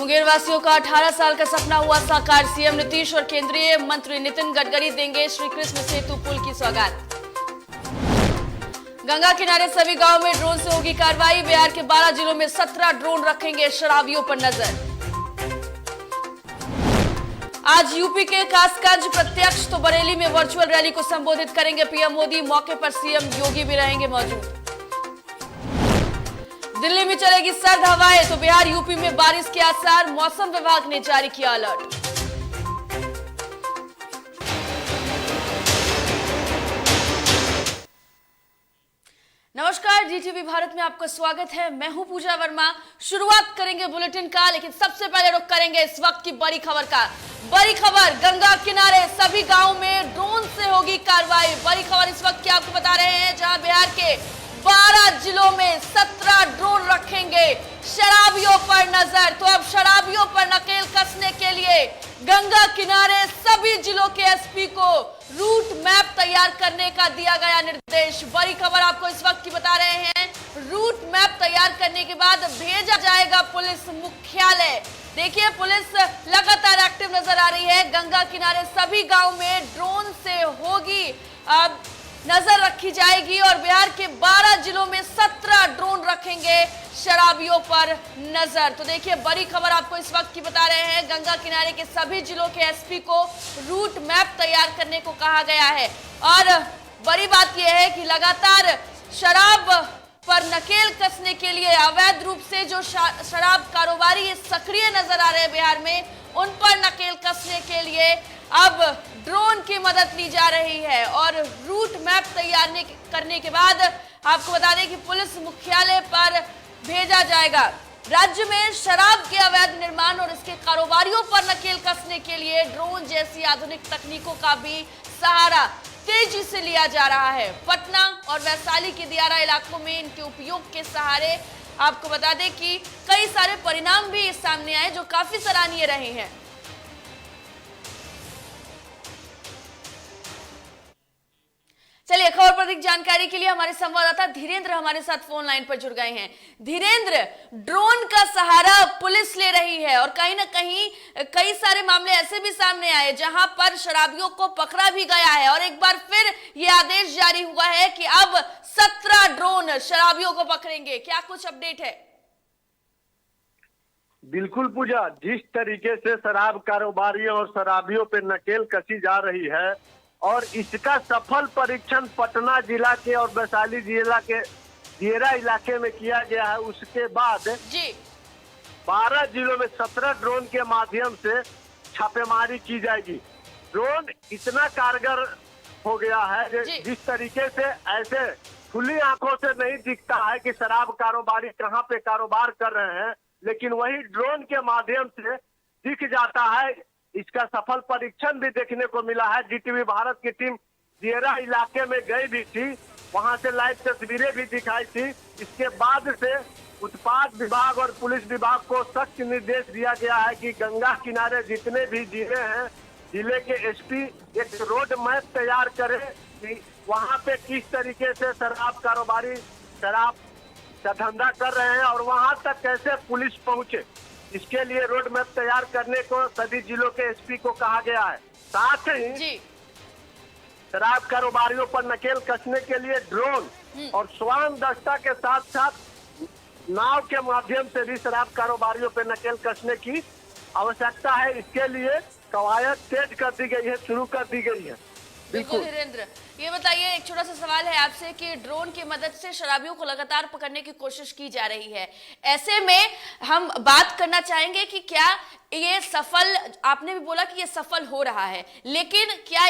मुंगेर वासियों का 18 साल का सपना हुआ साकार। सीएम नीतीश और केंद्रीय मंत्री नितिन गडकरी देंगे श्री कृष्ण सेतु पुल की सौगात। गंगा किनारे सभी गांवों में ड्रोन से होगी कार्रवाई। बिहार के 12 जिलों में 17 ड्रोन रखेंगे शराबियों पर नजर। आज यूपी के कासगंज प्रत्यक्ष तो बरेली में वर्चुअल रैली को संबोधित करेंगे पीएम मोदी। मौके पर सीएम योगी भी रहेंगे मौजूद। दिल्ली में चलेगी सर्द हवाएं तो बिहार यूपी में बारिश के आसार। मौसम विभाग ने जारी किया अलर्ट। नमस्कार, जीटीवी भारत में आपका स्वागत है। मैं हूं पूजा वर्मा। शुरुआत करेंगे बुलेटिन का, लेकिन सबसे पहले रुख करेंगे इस वक्त की बड़ी खबर का। बड़ी खबर, गंगा किनारे सभी गांव में ड्रोन से होगी कार्रवाई। बड़ी खबर इस वक्त की आपको बता रहे हैं, जहां बिहार के 12 जिलों में 17 ड्रोन रखेंगे शराबियों पर नजर। तो अब शराबियों पर नकेल कसने के लिए गंगा किनारे सभी जिलों के एसपी को रूट मैप तैयार करने का दिया गया निर्देश। बड़ी खबर आपको इस वक्त की बता रहे हैं, रूट मैप तैयार करने के बाद भेजा जाएगा पुलिस मुख्यालय। देखिए, पुलिस लगातार एक्टिव नजर आ रही है। गंगा किनारे सभी गांव में ड्रोन से होगी अब नजर रखी जाएगी और बिहार के 12 जिलों में 17 ड्रोन रखेंगे शराबियों पर नजर। तो देखिए, बड़ी खबर आपको इस वक्त की बता रहे हैं, गंगा किनारे के सभी जिलों के एसपी को रूट मैप तैयार करने को कहा गया है। और बड़ी बात यह है कि लगातार शराब पर नकेल कसने के लिए अवैध रूप से जो शराब कारोबारी सक्रिय नजर आ रहे हैं बिहार में, उन पर नकेल कसने के लिए अब ड्रोन की मदद ली जा रही है। और रूट मैप तैयार करने के बाद आपको बता दें कि पुलिस मुख्यालय पर भेजा जाएगा। राज्य में शराब के अवैध निर्माण और इसके कारोबारियों पर नकेल कसने के लिए ड्रोन जैसी आधुनिक तकनीकों का भी सहारा तेजी से लिया जा रहा है। पटना और वैशाली के दियारा इलाकों में इनके उपयोग के सहारे आपको बता दें कि कई सारे परिणाम भी सामने आए जो काफी सराहनीय रहे हैं। चलिए, खबर पर अधिक जानकारी के लिए हमारे संवाददाता धीरेन्द्र हमारे साथ फोन लाइन पर जुड़ गए हैं। धीरेन्द्र, ड्रोन का सहारा पुलिस ले रही है और कहीं ना कहीं कई सारे मामले ऐसे भी सामने आए जहां पर शराबियों को पकड़ा भी गया है और एक बार फिर यह आदेश जारी हुआ है कि अब 17 ड्रोन शराबियों को पकड़ेंगे। क्या कुछ अपडेट है? बिल्कुल पूजा, जिस तरीके से शराब कारोबारियों और शराबियों पर नकेल कसी जा रही है और इसका सफल परीक्षण पटना जिला के और वैशाली जिला के दियारा इलाके में किया गया है, उसके बाद जी 12 जिलों में 17 ड्रोन के माध्यम से छापेमारी की जाएगी। ड्रोन इतना कारगर हो गया है जिस तरीके से ऐसे खुली आंखों से नहीं दिखता है कि शराब कारोबारी कहाँ पे कारोबार कर रहे हैं, लेकिन वही ड्रोन के माध्यम से दिख जाता है। इसका सफल परीक्षण भी देखने को मिला है। जीटीवी भारत की टीम दियारा इलाके में गई भी थी, वहां से लाइव तस्वीरें भी दिखाई थी। इसके बाद से उत्पाद विभाग और पुलिस विभाग को सख्त निर्देश दिया गया है कि गंगा किनारे जितने भी जिले हैं, जिले के एसपी एक रोड मैप तैयार करें कि वहां पे किस तरीके से शराब कारोबारी शराब का धंधा कर रहे हैं और वहां तक कैसे पुलिस पहुंचे। इसके लिए रोड मैप तैयार करने को सभी जिलों के एसपी को कहा गया है। साथ ही शराब कारोबारियों पर नकेल कसने के लिए ड्रोन और श्वान दस्ता के साथ साथ नाव के माध्यम से भी शराब कारोबारियों पर नकेल कसने की आवश्यकता है। इसके लिए कवायद तेज कर दी गई है, शुरू कर दी गई है। बिल्कुल धीरेन्द्र, ये बताइए, एक छोटा सा सवाल है आपसे कि ड्रोन की मदद से शराबियों को लगातार पकड़ने की कोशिश की जा रही है, ऐसे में हम बात करना चाहेंगे कि क्या ये सफल, आपने भी बोला कि ये सफल हो रहा है, लेकिन क्या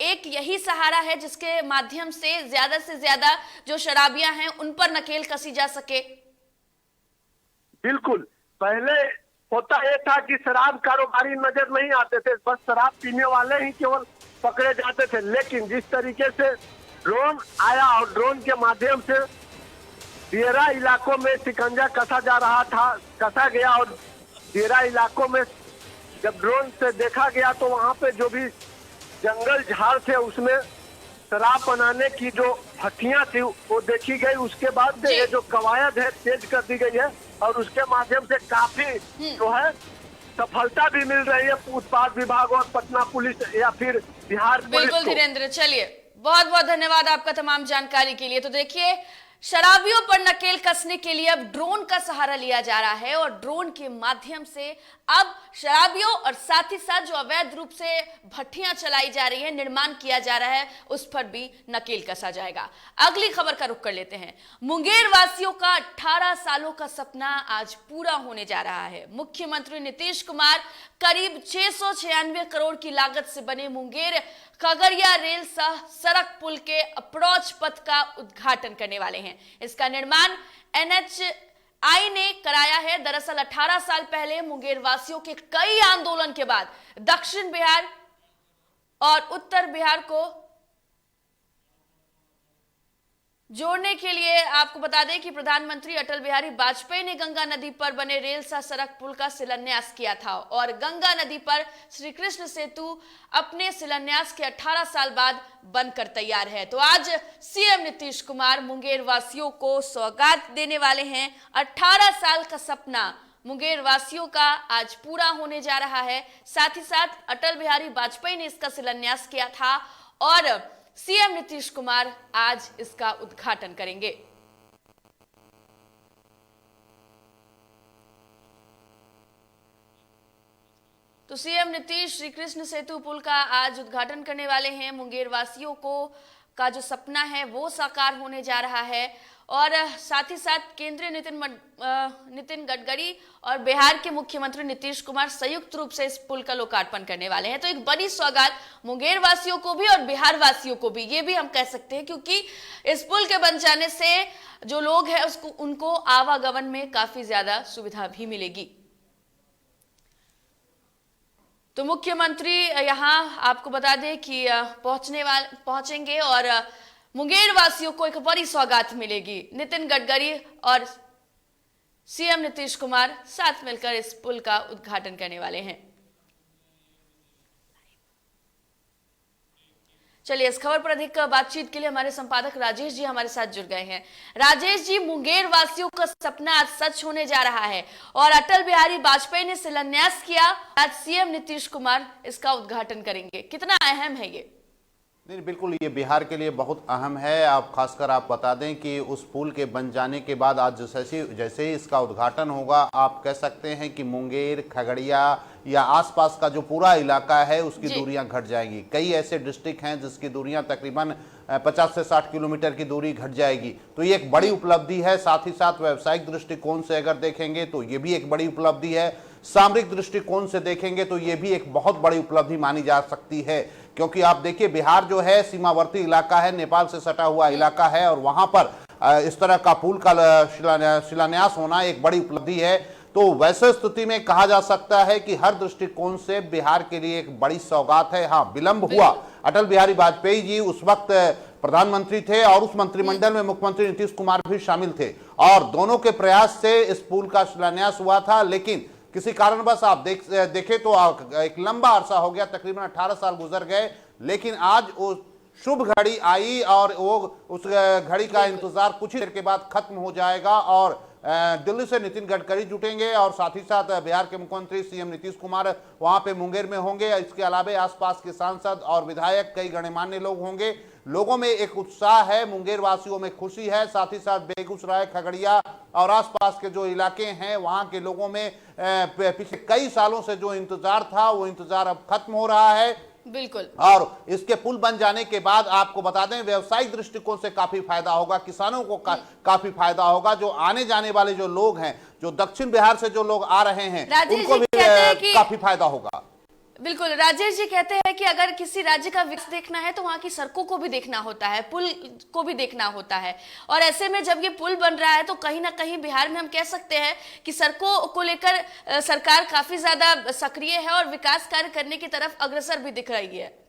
एक यही सहारा है जिसके माध्यम से ज्यादा जो शराबियां हैं उन पर नकेल कसी जा सके? बिल्कुल, पहले होता यह था कि शराब कारोबारी नजर नहीं आते थे, बस शराब पीने वाले ही केवल पकड़े जाते थे। लेकिन जिस तरीके से ड्रोन आया और ड्रोन के माध्यम से दियारा इलाकों में शिकंजा कसा गया और दियारा इलाकों में जब ड्रोन से देखा गया तो वहां पे जो भी जंगल झाड़ थे उसमें शराब बनाने की जो भट्टियां थी वो देखी गई। उसके बाद से ये जो कवायद है तेज कर दी गई है और उसके माध्यम से काफी जो है सफलता भी मिल रही है उत्पाद विभाग और पटना पुलिस या फिर बिहार पुलिस बिल्कुल को। धीरेन्द्र, चलिए बहुत बहुत धन्यवाद आपका तमाम जानकारी के लिए। तो देखिए, शराबियों पर नकेल कसने के लिए अब ड्रोन का सहारा लिया जा रहा है और ड्रोन के माध्यम से अब शराबियों और साथ ही साथ जो अवैध रूप से भट्टियां चलाई जा रही है, निर्माण किया जा रहा है, उस पर भी नकेल कसा जाएगा। अगली खबर का रुख कर लेते हैं। मुंगेर वासियों का 18 सालों का सपना आज पूरा होने जा रहा है। मुख्यमंत्री नीतीश कुमार करीब 696 करोड़ की लागत से बने मुंगेर खगड़िया रेल सह सड़क पुल के अप्रोच पथ का उद्घाटन करने वाले हैं। इसका निर्माण NHAI ने कराया है। दरअसल 18 साल पहले मुंगेर वासियों के कई आंदोलन के बाद दक्षिण बिहार और उत्तर बिहार को जोड़ने के लिए आपको बता दें कि प्रधानमंत्री अटल बिहारी वाजपेयी ने गंगा नदी पर बने रेल सह सड़क पुल का शिलान्यास किया था और गंगा नदी पर श्री कृष्ण सेतु अपने शिलान्यास के 18 साल बाद बनकर तैयार है। तो आज सीएम नीतीश कुमार मुंगेर वासियों को सौगात देने वाले हैं। 18 साल का सपना मुंगेर वासियों का आज पूरा होने जा रहा है। साथ ही साथ अटल बिहारी वाजपेयी ने इसका शिलान्यास किया था और सीएम नीतीश कुमार आज इसका उद्घाटन करेंगे। तो सीएम नीतीश श्री कृष्ण सेतु पुल का आज उद्घाटन करने वाले हैं। मुंगेर वासियों को का जो सपना है वो साकार होने जा रहा है और साथ ही साथ केंद्रीय नितिन गडकरी और बिहार के मुख्यमंत्री नीतीश कुमार संयुक्त रूप से इस पुल का लोकार्पण करने वाले हैं। तो एक बड़ी सौगात मुंगेर वासियों को भी और बिहार वासियों को भी, ये भी हम कह सकते हैं, क्योंकि इस पुल के बन जाने से जो लोग हैं उनको आवागमन में काफी ज्यादा सुविधा भी मिलेगी। तो मुख्यमंत्री यहां आपको बता दें कि पहुंचेंगे और मुंगेर वासियों को एक बड़ी सौगात मिलेगी। नितिन गडकरी और सीएम नीतीश कुमार साथ मिलकर इस पुल का उद्घाटन करने वाले हैं। चलिए, इस खबर पर अधिक बातचीत के लिए हमारे संपादक राजेश जी हमारे साथ जुड़ गए हैं। राजेश जी, मुंगेर वासियों का सपना आज सच होने जा रहा है और अटल बिहारी वाजपेयी ने शिलान्यास किया, आज सीएम नीतीश कुमार इसका उद्घाटन करेंगे, कितना अहम है ये? नहीं, बिल्कुल ये बिहार के लिए बहुत अहम है। आप खासकर आप बता दें कि उस पुल के बन जाने के बाद आज जैसे ही इसका उद्घाटन होगा, आप कह सकते हैं कि मुंगेर, खगड़िया या आसपास का जो पूरा इलाका है उसकी दूरियां घट जाएंगी। कई ऐसे डिस्ट्रिक्ट हैं जिसकी दूरियां तकरीबन 50 से 60 किलोमीटर की दूरी घट जाएगी। तो ये एक बड़ी उपलब्धि है। साथ ही साथ व्यावसायिक दृष्टिकोण से अगर देखेंगे तो ये भी एक बड़ी उपलब्धि है। सामरिक दृष्टिकोण से देखेंगे तो ये भी एक बहुत बड़ी उपलब्धि मानी जा सकती है, क्योंकि आप देखिए बिहार जो है सीमावर्ती इलाका है, नेपाल से सटा हुआ इलाका है और वहां पर इस तरह का पुल का शिलान्यास होना एक बड़ी उपलब्धि है। तो वैसे स्थिति में कहा जा सकता है कि हर दृष्टिकोण से बिहार के लिए एक बड़ी सौगात है। हाँ, विलंब हुआ। अटल बिहारी वाजपेयी जी उस वक्त प्रधानमंत्री थे और उस मंत्रिमंडल में मुख्यमंत्री नीतीश कुमार भी शामिल थे और दोनों के प्रयास से इस पुल का शिलान्यास हुआ था। लेकिन किसी कारणवश आप देखें तो एक लंबा अरसा हो गया, तकरीबन 18 साल गुजर गए, लेकिन आज वो शुभ घड़ी आई और वो उस घड़ी का इंतजार कुछ ही देर के बाद खत्म हो जाएगा और दिल्ली से नितिन गडकरी जुटेंगे और साथ ही साथ बिहार के मुख्यमंत्री सीएम नीतीश कुमार वहां पे मुंगेर में होंगे। इसके अलावा आसपास के सांसद और विधायक, कई गणमान्य लोग होंगे। लोगों में एक उत्साह है, मुंगेर वासियों में खुशी है। साथ ही साथ बेगूसराय, खगड़िया और आसपास के जो इलाके हैं वहां के लोगों में पिछले कई सालों से जो इंतजार था वो इंतजार अब खत्म हो रहा है। बिल्कुल। और इसके पुल बन जाने के बाद आपको बता दें व्यावसायिक दृष्टिकोण से काफी फायदा होगा, किसानों को काफी फायदा होगा। जो आने जाने वाले जो लोग हैं, जो दक्षिण बिहार से जो लोग आ रहे हैं, उनको भी काफी फायदा होगा। बिल्कुल, राजेश जी कहते हैं कि अगर किसी राज्य का विकास देखना है तो वहां की सड़कों को भी देखना होता है, पुल को भी देखना होता है और ऐसे में जब ये पुल बन रहा है तो कहीं ना कहीं बिहार में हम कह सकते हैं कि सड़कों को लेकर सरकार काफी ज्यादा सक्रिय है और विकास कार्य करने की तरफ अग्रसर भी दिख रही है।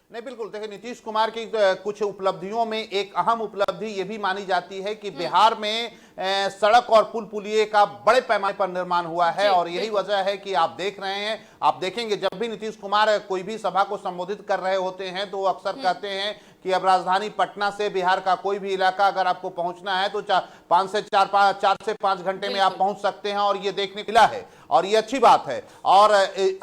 नहीं, बिल्कुल। देखिए, नीतीश कुमार की कुछ उपलब्धियों में एक अहम उपलब्धि ये भी मानी जाती है कि बिहार में सड़क और पुल पुलिये का बड़े पैमाने पर निर्माण हुआ है। और यही वजह है कि आप देख रहे हैं, आप देखेंगे जब भी नीतीश कुमार कोई भी सभा को संबोधित कर रहे होते हैं तो वो अक्सर कहते हैं कि अब राजधानी पटना से बिहार का कोई भी इलाका अगर आपको पहुंचना है तो 4 से 5 घंटे में आप पहुंच सकते हैं, और ये देखने को मिला है और ये अच्छी बात है। और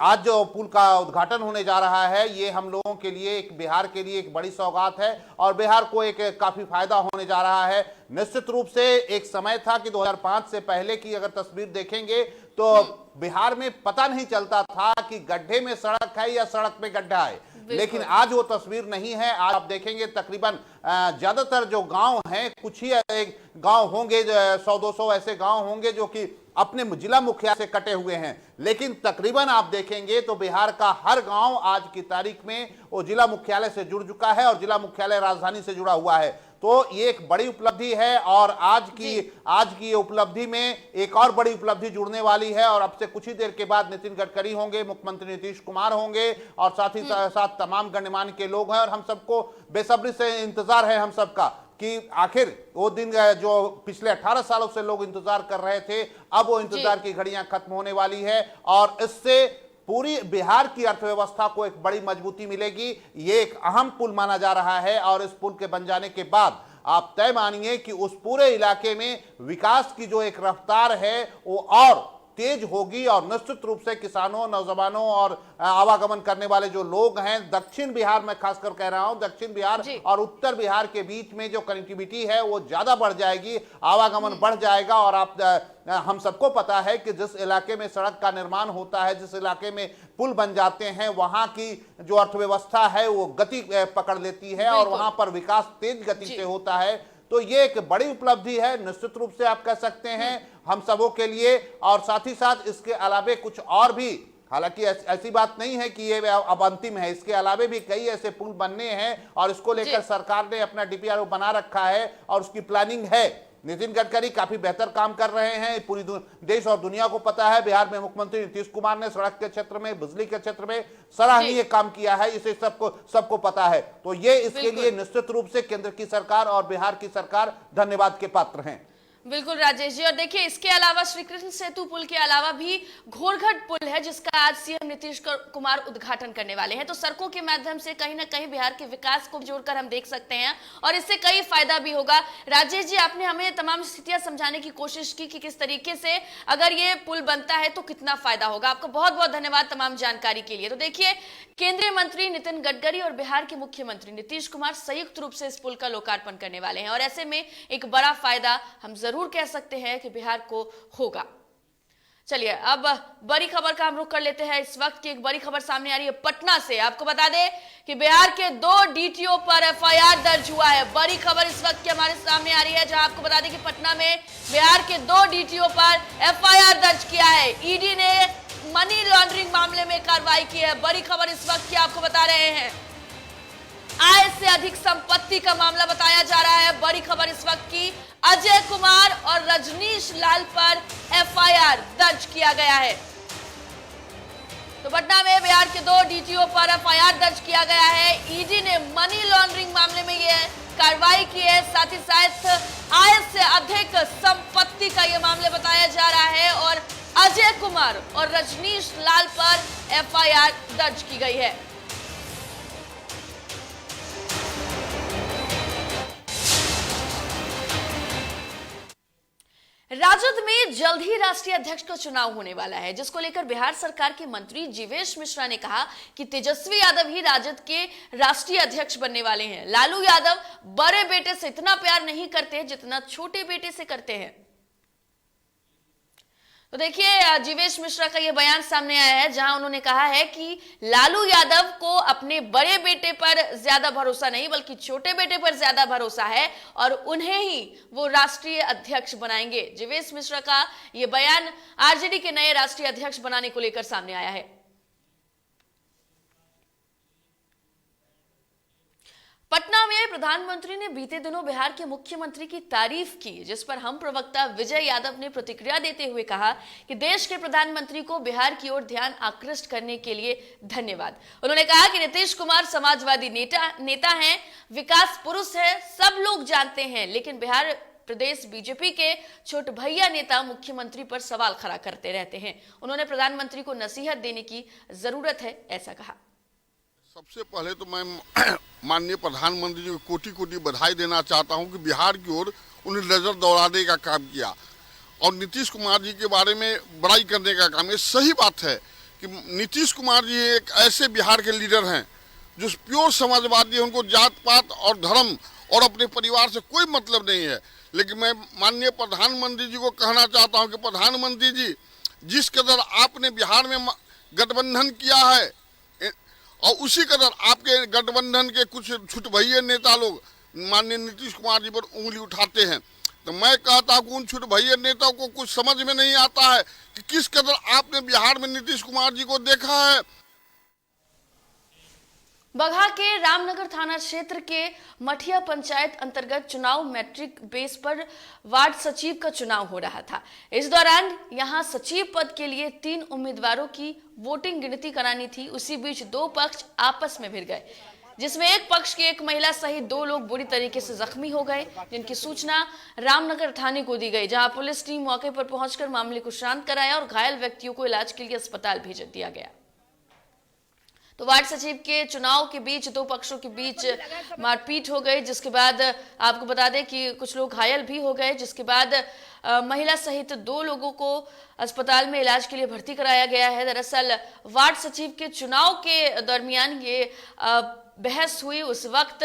आज जो पुल का उद्घाटन होने जा रहा है ये हम लोगों के लिए, एक बिहार के लिए एक बड़ी सौगात है और बिहार को एक काफी फायदा होने जा रहा है। निश्चित रूप से एक समय था कि 2005 से पहले की अगर तस्वीर देखेंगे तो बिहार में पता नहीं चलता था कि गड्ढे में सड़क है या सड़क में गड्ढा है, लेकिन आज वो तस्वीर नहीं है। आज आप देखेंगे तकरीबन ज्यादातर जो गांव हैं, कुछ ही एक गांव होंगे, 100-200 ऐसे गांव होंगे जो कि अपने जिला मुखिया से कटे हुए हैं, लेकिन तकरीबन आप देखेंगे तो बिहार का हर गांव आज की तारीख में वो जिला मुख्यालय से जुड़ चुका है और जिला मुख्यालय राजधानी से जुड़ा हुआ है। तो ये एक बड़ी उपलब्धि है और आज की उपलब्धि में एक और बड़ी उपलब्धि जुड़ने वाली है। और अब से कुछ ही देर के बाद नितिन गडकरी होंगे, मुख्यमंत्री नीतीश कुमार होंगे और साथ ही साथ तमाम गणमान्य के लोग हैं। और हम सबको बेसब्री से इंतजार है हम सबका कि आखिर वो दिन जो पिछले 18 सालों से लोग इंतजार कर रहे थे, अब वो इंतजार की घड़ियां खत्म होने वाली है और इससे पूरी बिहार की अर्थव्यवस्था को एक बड़ी मजबूती मिलेगी। ये एक अहम पुल माना जा रहा है और इस पुल के बन जाने के बाद आप तय मानिए कि उस पूरे इलाके में विकास की जो एक रफ्तार है वो और तेज होगी। और निश्चित रूप से किसानों, नौजवानों और आवागमन करने वाले जो लोग हैं, दक्षिण बिहार में खासकर कह रहा हूं, दक्षिण बिहार और उत्तर बिहार के बीच में जो कनेक्टिविटी है वो ज्यादा बढ़ जाएगी, आवागमन बढ़ जाएगा। और हम सबको पता है कि जिस इलाके में सड़क का निर्माण होता है, जिस इलाके में पुल बन जाते हैं, वहां की जो अर्थव्यवस्था है वो गति पकड़ लेती है और वहां पर विकास तेज गति से होता है। तो ये एक बड़ी उपलब्धि है निश्चित रूप से आप कह सकते हैं हम सबों के लिए। और साथ ही साथ इसके अलावे कुछ और भी, हालांकि ऐसी बात नहीं है कि ये अब अंतिम है, इसके अलावे भी कई ऐसे पुल बनने हैं और इसको लेकर सरकार ने अपना डीपीआर बना रखा है और उसकी प्लानिंग है। नितिन गडकरी काफी बेहतर काम कर रहे हैं, पूरी देश और दुनिया को पता है। बिहार में मुख्यमंत्री नीतीश कुमार ने सड़क के क्षेत्र में, बिजली के क्षेत्र में सराहनीय काम किया है, इसे सबको पता है। तो ये इसके लिए निश्चित रूप से केंद्र की सरकार और बिहार की सरकार धन्यवाद के पात्र हैं। बिल्कुल राजेश जी। और देखिए इसके अलावा श्री कृष्ण सेतु पुल के अलावा भी घोरघट पुल है जिसका आज सीएम नीतीश कुमार उद्घाटन करने वाले हैं। तो सड़कों के माध्यम से कहीं ना कहीं बिहार के विकास को जोड़कर हम देख सकते हैं और इससे कई फायदा भी होगा। राजेश जी, आपने हमें तमाम स्थितियां समझाने की कोशिश की कि किस तरीके से अगर ये पुल बनता है तो कितना फायदा होगा। आपका बहुत बहुत धन्यवाद तमाम जानकारी के लिए। तो देखिए केंद्रीय मंत्री नितिन गडकरी और बिहार के मुख्यमंत्री नीतीश कुमार संयुक्त रूप से इस पुल का लोकार्पण करने वाले हैं और ऐसे में एक बड़ा फायदा हम जरूर कह सकते हैं कि बिहार को होगा। चलिए अब बड़ी खबर का हम रुख कर लेते हैं। इस वक्त की एक बड़ी खबर सामने आ रही है पटना से। आपको बता दें कि बिहार के 2 डीटीओ पर एफआईआर दर्ज हुआ है। बड़ी खबर इस वक्त की हमारे सामने आ रही है, जहां आपको बता दें कि पटना में बिहार के 2 डीटीओ पर एफआईआर दर्ज किया है। ईडी ने मनी लॉन्ड्रिंग मामले में कार्रवाई की है। बड़ी खबर इस वक्त की आपको बता रहे हैं, आय से अधिक संपत्ति का मामला बताया जा रहा है। बड़ी खबर इस वक्त की, अजय कुमार और रजनीश लाल पर एफआईआर दर्ज किया गया है। तो पटना में बिहार के 2 डीटीओ पर एफआईआर दर्ज किया गया है। ईडी ने मनी लॉन्ड्रिंग मामले में यह कार्रवाई की है। साथ ही साथ आय से अधिक संपत्ति का यह मामला बताया जा रहा है और अजय कुमार और रजनीश लाल पर एफआईआर दर्ज की गई है। राजद में जल्द ही राष्ट्रीय अध्यक्ष का चुनाव होने वाला है, जिसको लेकर बिहार सरकार के मंत्री जीवेश मिश्रा ने कहा कि तेजस्वी यादव ही राजद के राष्ट्रीय अध्यक्ष बनने वाले हैं। लालू यादव बड़े बेटे से इतना प्यार नहीं करते जितना छोटे बेटे से करते हैं। तो देखिए जीवेश मिश्रा का यह बयान सामने आया है, जहां उन्होंने कहा है कि लालू यादव को अपने बड़े बेटे पर ज्यादा भरोसा नहीं बल्कि छोटे बेटे पर ज्यादा भरोसा है और उन्हें ही वो राष्ट्रीय अध्यक्ष बनाएंगे। जीवेश मिश्रा का यह बयान आरजेडी के नए राष्ट्रीय अध्यक्ष बनाने को लेकर सामने आया है। पटना में प्रधानमंत्री ने बीते दिनों बिहार के मुख्यमंत्री की तारीफ की, जिस पर हम प्रवक्ता विजय यादव ने प्रतिक्रिया देते हुए कहा कि देश के प्रधानमंत्री को बिहार की ओर ध्यान आकृष्ट करने के लिए धन्यवाद। उन्होंने कहा कि नीतीश कुमार समाजवादी नेता हैं, विकास पुरुष है, सब लोग जानते हैं, लेकिन बिहार प्रदेश बीजेपी के छोट भैया नेता मुख्यमंत्री पर सवाल खड़ा करते रहते हैं। उन्होंने प्रधानमंत्री को नसीहत देने की जरूरत है, ऐसा कहा। सबसे पहले तो मैं माननीय प्रधानमंत्री जी को कोटि कोटि बधाई देना चाहता हूं कि बिहार की ओर उन्हें नजर दौड़ाने का काम किया और नीतीश कुमार जी के बारे में बड़ाई करने का काम। ये सही बात है कि नीतीश कुमार जी एक ऐसे बिहार के लीडर हैं जो प्योर समाजवादी है, उनको जात पात और धर्म और अपने परिवार से कोई मतलब नहीं है। लेकिन मैं माननीय प्रधानमंत्री जी को कहना चाहता हूं कि प्रधानमंत्री जी, जिस कदर आपने बिहार में गठबंधन किया है और उसी कदर आपके गठबंधन के कुछ छुटभैये नेता लोग माननीय नीतीश कुमार जी पर उंगली उठाते हैं, तो मैं कहता हूं कि उन छुटभैये नेताओं को कुछ समझ में नहीं आता है कि किस कदर आपने बिहार में नीतीश कुमार जी को देखा है। बगहा के रामनगर थाना क्षेत्र के मठिया पंचायत अंतर्गत चुनाव मैट्रिक बेस पर वार्ड सचिव का चुनाव हो रहा था। इस दौरान यहां सचिव पद के लिए 3 उम्मीदवारों की वोटिंग गिनती करानी थी। उसी बीच 2 पक्ष आपस में भिड़ गए, जिसमें एक पक्ष की एक महिला सहित 2 लोग बुरी तरीके से जख्मी हो गए, जिनकी सूचना रामनगर थाने को दी गई, जहां पुलिस टीम मौके पर पहुंचकर मामले को शांत कराया और घायल व्यक्तियों को इलाज के लिए अस्पताल भेज दिया गया। तो वार्ड सचिव के चुनाव के बीच 2 पक्षों के बीच मारपीट हो गई, जिसके बाद आपको बता दें कि कुछ लोग घायल भी हो गए, जिसके बाद महिला सहित 2 लोगों को अस्पताल में इलाज के लिए भर्ती कराया गया है। दरअसल वार्ड सचिव के चुनाव के दरमियान ये बहस हुई। उस वक्त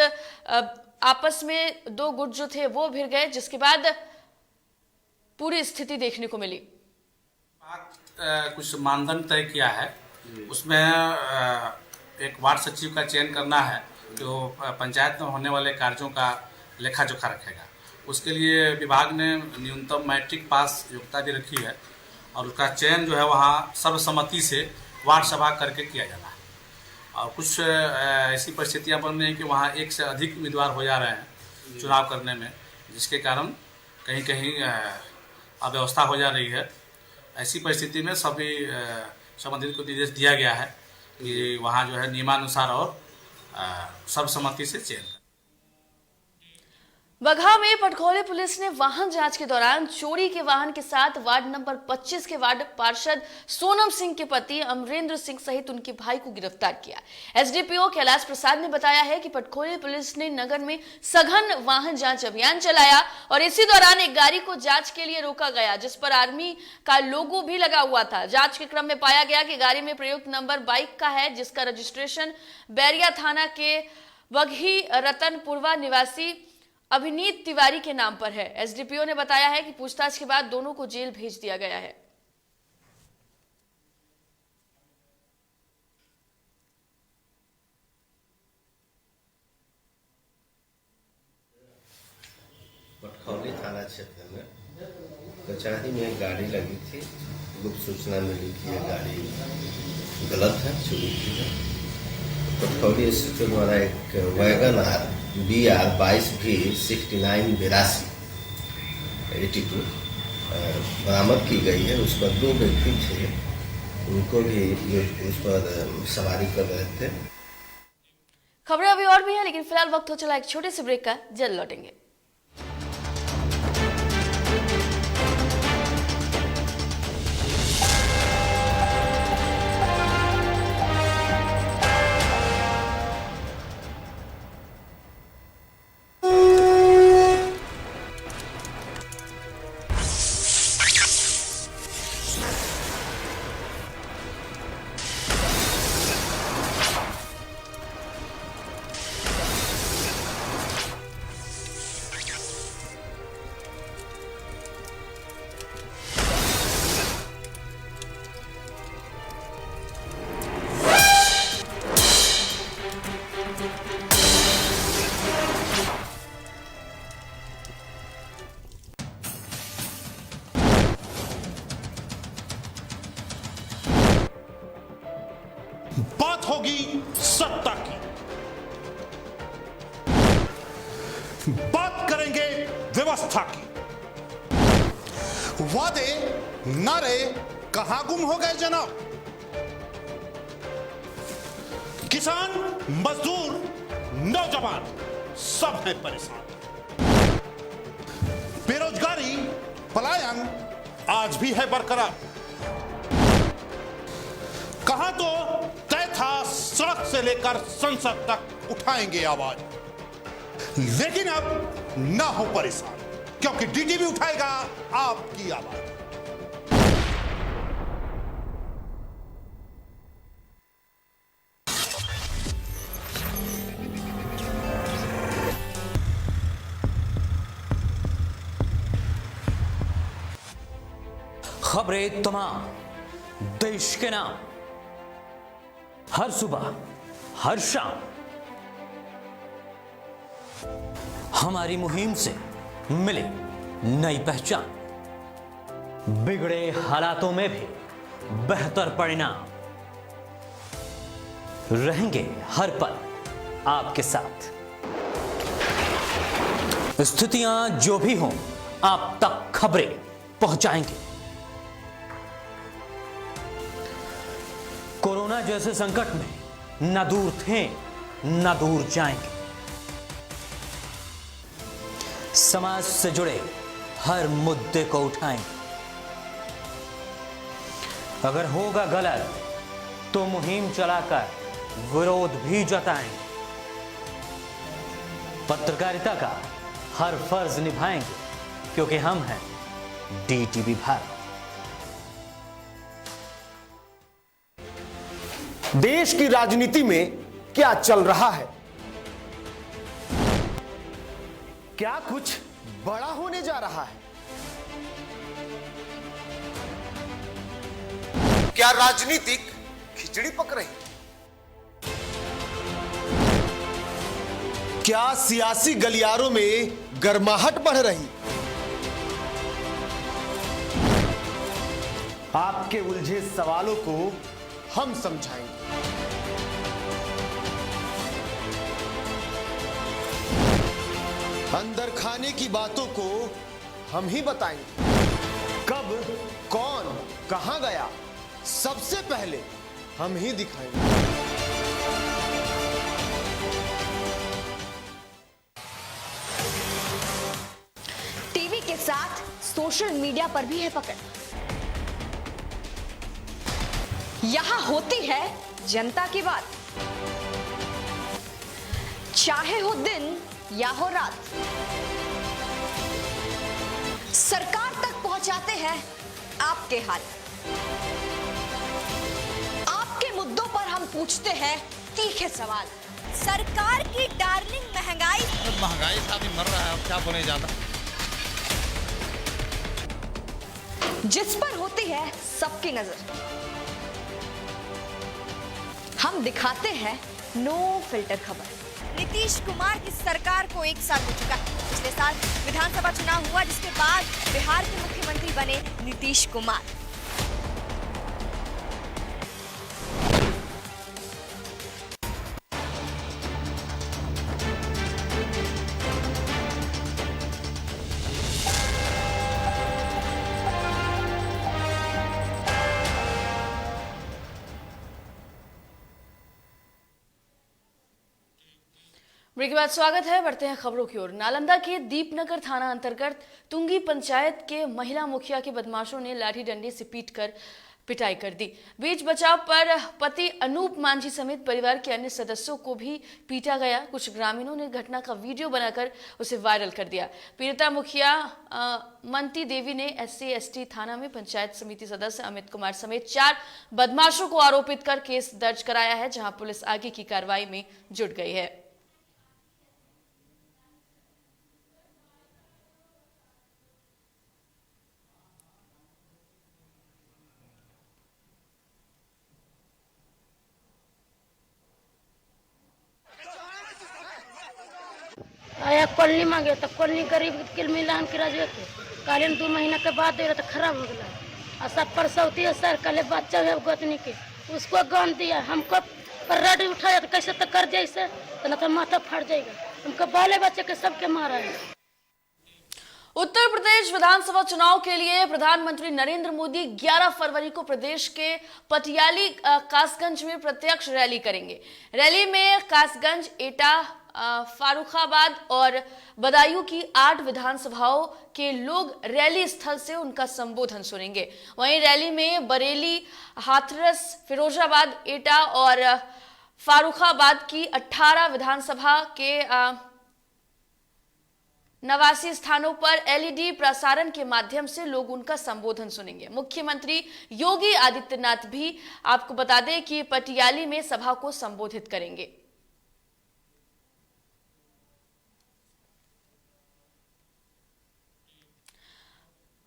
आपस में 2 गुट जो थे वो भिड़ गए, जिसके बाद पूरी स्थिति देखने को मिली। कुछ मानदंड तय किया है, उसमें एक वार्ड सचिव का चयन करना है जो पंचायत में होने वाले कार्यों का लेखा जोखा रखेगा। उसके लिए विभाग ने न्यूनतम मैट्रिक पास योग्यता भी रखी है और उसका चयन जो है वहाँ सर्वसम्मति से वार्ड सभा करके किया जाना है। और कुछ ऐसी परिस्थितियाँ बन रही हैं कि वहाँ 1 से अधिक उम्मीदवार हो जा रहे हैं चुनाव करने में, जिसके कारण कहीं कहीं अव्यवस्था हो जा रही है। ऐसी परिस्थिति में सभी संबंधित को निर्देश दिया गया है कि वहाँ जो है नियमानुसार और सर्वसम्मति से चयन। बगहा में पटखोले पुलिस ने वाहन जांच के दौरान चोरी के वाहन के साथ वार्ड नंबर 25 के वार्ड पार्षद सोनम सिंह के पति अमरेंद्र सिंह सहित उनके भाई को गिरफ्तार किया। एसडीपीओ कैलाश प्रसाद ने बताया है कि पटखोले पुलिस ने नगर में सघन वाहन जांच अभियान चलाया और इसी दौरान एक गाड़ी को जांच के लिए रोका गया, जिस पर आर्मी का लोगो भी लगा हुआ था। जांच के क्रम में पाया गया कि गाड़ी में प्रयुक्त नंबर बाइक का है, जिसका रजिस्ट्रेशन बैरिया थाना के बगही रतनपुरवा निवासी अभिनीत तिवारी के नाम पर है। एसडीपीओ ने बताया है कि पूछताछ के बाद दोनों को जेल भेज दिया गया है। पटखौली थाना क्षेत्र में कचहरी में एक गाड़ी लगी थी। गुप्त सूचना मिली कि यह गाड़ी गलत है, चोरी की है। पटखौली एसपी द्वारा एक वैगन आर BR 22V6982 बरामद की गई है। उस पर 2 व्यक्ति थे, उनको भी उस पर सवारी कर रहे थे। खबरें अभी और भी हैं, लेकिन फिलहाल वक्त हो चला एक छोटे से ब्रेक का। जल्द लौटेंगे। बात होगी सत्ता की, बात करेंगे व्यवस्था की। वादे नारे कहां गुम हो गए जनाब? किसान, मजदूर, नौजवान सब हैं परेशान। पलायन आज भी है बरकरार। कहां तो तय था सड़क से लेकर संसद तक उठाएंगे आवाज, लेकिन अब ना हो परेशान, क्योंकि डीटीवी उठाएगा आपकी आवाज। खबरें तमाम देश के नाम, हर सुबह हर शाम हमारी मुहिम से मिले नई पहचान, बिगड़े हालातों में भी बेहतर परिणाम, रहेंगे हर पल आपके साथ। स्थितियां जो भी हों आप तक खबरें पहुंचाएंगे। कोरोना जैसे संकट में न दूर थे न दूर जाएंगे। समाज से जुड़े हर मुद्दे को उठाएंगे। अगर होगा गलत तो मुहिम चलाकर विरोध भी जताएंगे। पत्रकारिता का हर फर्ज निभाएंगे, क्योंकि हम हैं डीटीवी भारत। देश की राजनीति में क्या चल रहा है? क्या कुछ बड़ा होने जा रहा है? क्या राजनीतिक खिचड़ी पक रही? क्या सियासी गलियारों में गर्माहट बढ़ रही? आपके उलझे सवालों को हम समझाएंगे। अंदर खाने की बातों को हम ही बताएंगे। कब कौन कहां गया सबसे पहले हम ही दिखाएंगे। टीवी के साथ सोशल मीडिया पर भी है पकड़। यहां होती है जनता की बात, चाहे हो दिन या हो रात। सरकार तक पहुंचाते हैं आपके हाल। आपके मुद्दों पर हम पूछते हैं तीखे सवाल। सरकार की डार्लिंग महंगाई से आदमी मर रहा है, अब क्या बने ज्यादा। जिस पर होती है सबकी नजर, हम दिखाते हैं नो फिल्टर खबर। नीतीश कुमार की सरकार को 1 साल हो चुका है। पिछले साल विधानसभा चुनाव हुआ, जिसके बाद बिहार के मुख्यमंत्री बने नीतीश कुमार। ब्रेक के बाद स्वागत है। बढ़ते हैं खबरों की ओर। नालंदा के दीपनगर थाना अंतर्गत तुंगी पंचायत के महिला मुखिया के बदमाशों ने लाठी डंडे से पीटकर पिटाई कर दी। बीच बचाव पर पति अनूप मांझी समेत परिवार के अन्य सदस्यों को भी पीटा गया। कुछ ग्रामीणों ने घटना का वीडियो बनाकर उसे वायरल कर दिया। पीड़िता मुखिया मंती देवी ने SC/ST थाना में पंचायत समिति सदस्य अमित कुमार समेत 4 बदमाशों को आरोपित कर केस दर्ज कराया है, जहां पुलिस आगे की कार्रवाई में जुट गई है। आया कॉलोनी मांगे तो कॉलोनी गरीब के मिलान के राजवे के कालीन 2 महीना के बाद दे रहा तो खराब हो गया। और सब परसौती है सर, कल बच्चा है गोतनी के, उसको गन दिया। हमको पर रड उठाया तो कैसे तो कर दिया इसे, तो ना तो माथा फट जाएगा। हमको बाले बच्चे के सबके मारा है। उत्तर प्रदेश विधानसभा चुनाव के लिए प्रधानमंत्री नरेंद्र मोदी 11 फरवरी को प्रदेश के पटियाली कासगंज में प्रत्यक्ष रैली करेंगे। रैली में कासगंज, एटा, फारुखाबाद और बदायूं की 8 विधानसभाओं के लोग रैली स्थल से उनका संबोधन सुनेंगे। वहीं रैली में बरेली, हाथरस, फिरोजाबाद, एटा और फारुखाबाद की 18 विधानसभा के 89 स्थानों पर एलईडी प्रसारण के माध्यम से लोग उनका संबोधन सुनेंगे। मुख्यमंत्री योगी आदित्यनाथ भी आपको बता दें कि पटियाली में सभा को संबोधित करेंगे।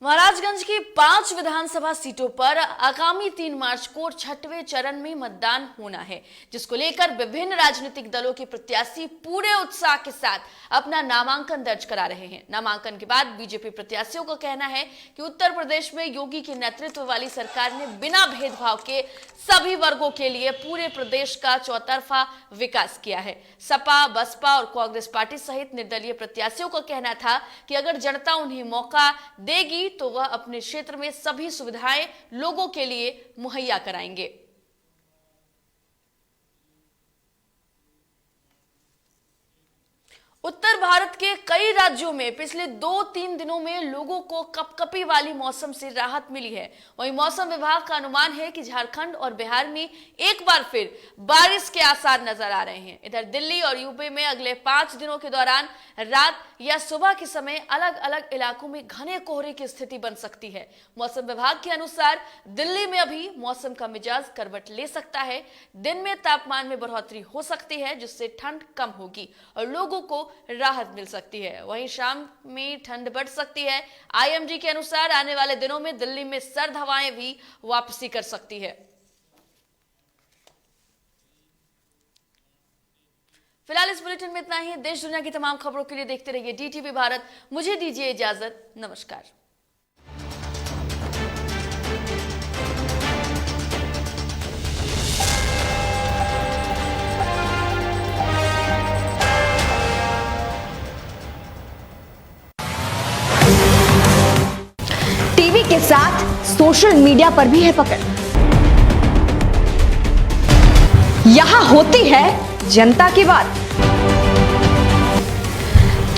महाराजगंज की 5 विधानसभा सीटों पर आगामी 3 मार्च को 6वें चरण में मतदान होना है, जिसको लेकर विभिन्न राजनीतिक दलों के प्रत्याशी पूरे उत्साह के साथ अपना नामांकन दर्ज करा रहे हैं। नामांकन के बाद बीजेपी प्रत्याशियों का कहना है कि उत्तर प्रदेश में योगी के नेतृत्व वाली सरकार ने बिना भेदभाव के सभी वर्गों के लिए पूरे प्रदेश का चौतरफा विकास किया है। सपा, बसपा और कांग्रेस पार्टी सहित निर्दलीय प्रत्याशियों का कहना था कि अगर जनता उन्हें मौका देगी तो वह अपने क्षेत्र में सभी सुविधाएं लोगों के लिए मुहैया कराएंगे। उत्तर भारत के कई राज्यों में पिछले 2-3 दिनों में लोगों को कपकपी वाली मौसम से राहत मिली है। वहीं मौसम विभाग का अनुमान है कि झारखंड और बिहार में एक बार फिर बारिश के आसार नजर आ रहे हैं। इधर दिल्ली और यूपी में अगले 5 दिनों के दौरान रात या सुबह के समय अलग अलग इलाकों में घने कोहरे की स्थिति बन सकती है। मौसम विभाग के अनुसार दिल्ली में अभी मौसम का मिजाज करवट ले सकता है। दिन में तापमान में बढ़ोतरी हो सकती है, जिससे ठंड कम होगी और लोगों को राहत मिल सकती है। वहीं शाम में ठंड बढ़ सकती है। आईएमडी के अनुसार आने वाले दिनों में दिल्ली में सर्द हवाएं भी वापसी कर सकती है। फिलहाल इस बुलेटिन में इतना ही। देश दुनिया की तमाम खबरों के लिए देखते रहिए डीटीवी भारत। मुझे दीजिए इजाजत। नमस्कार। टीवी के साथ सोशल मीडिया पर भी है पकड़। यहां होती है जनता की बात,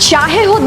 चाहे हो